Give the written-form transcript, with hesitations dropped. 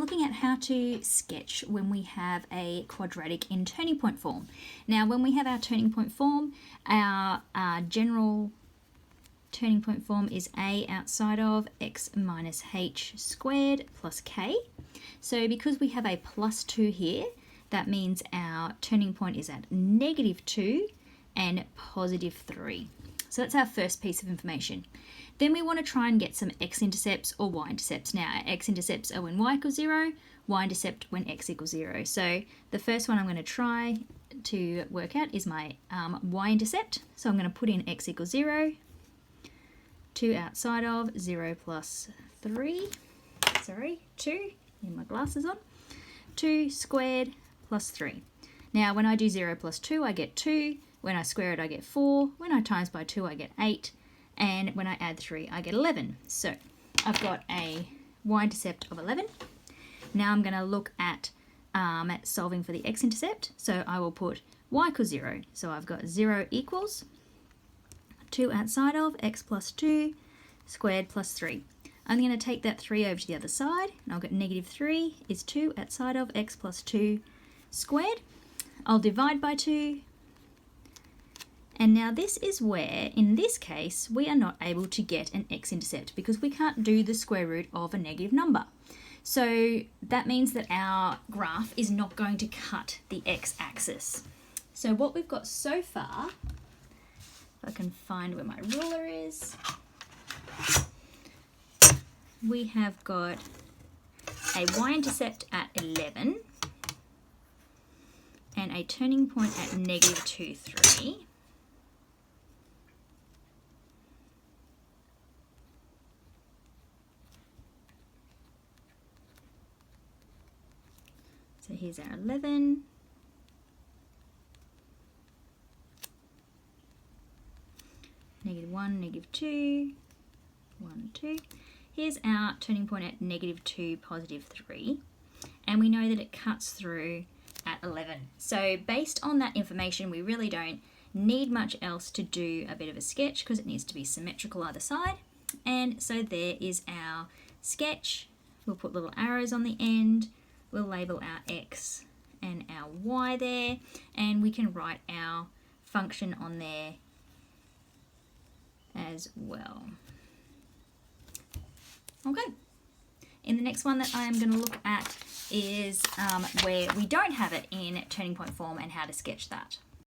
looking at how to sketch when we have a quadratic in turning point form. Now, when we have our turning point form, our general turning point form is a outside of x minus h squared plus k. So because we have a plus 2 here, that means our turning point is at -2 and +3. So that's our first piece of information. Then we want to try and get some x-intercepts or y-intercepts. Now, our x-intercepts are when y equals 0, y-intercept when x equals 0. So the first one I'm going to try to work out is my y-intercept. So I'm going to put in x equals 0, 2 outside of 0 plus 3, 2, need my glasses on, 2 squared plus 3. Now, when I do 0 plus 2, I get 2. When I square it, I get 4. When I times by 2, I get 8. And when I add 3, I get 11. So I've got a y-intercept of 11. Now I'm going to look at solving for the x-intercept. So I will put y equals 0. So I've got 0 equals 2 outside of x plus 2 squared plus 3. I'm going to take that 3 over to the other side, and I'll get -3 is 2 outside of x plus 2 squared. I'll divide by 2. And now this is where, in this case, we are not able to get an x-intercept because we can't do the square root of a negative number. So that means that our graph is not going to cut the x-axis. So what we've got so far, if I can find where my ruler is, we have got a y-intercept at 11 and a turning point at -2, 3. So here's our 11. -1, -2, 1, 2. Here's our turning point at -2, +3. And we know that it cuts through at 11. So based on that information, we really don't need much else to do a bit of a sketch because it needs to be symmetrical either side. And so there is our sketch. We'll put little arrows on the end. We'll label our x and our y there, and we can write our function on there as well. Okay. In the next one that I am going to look at is where we don't have it in turning point form and how to sketch that.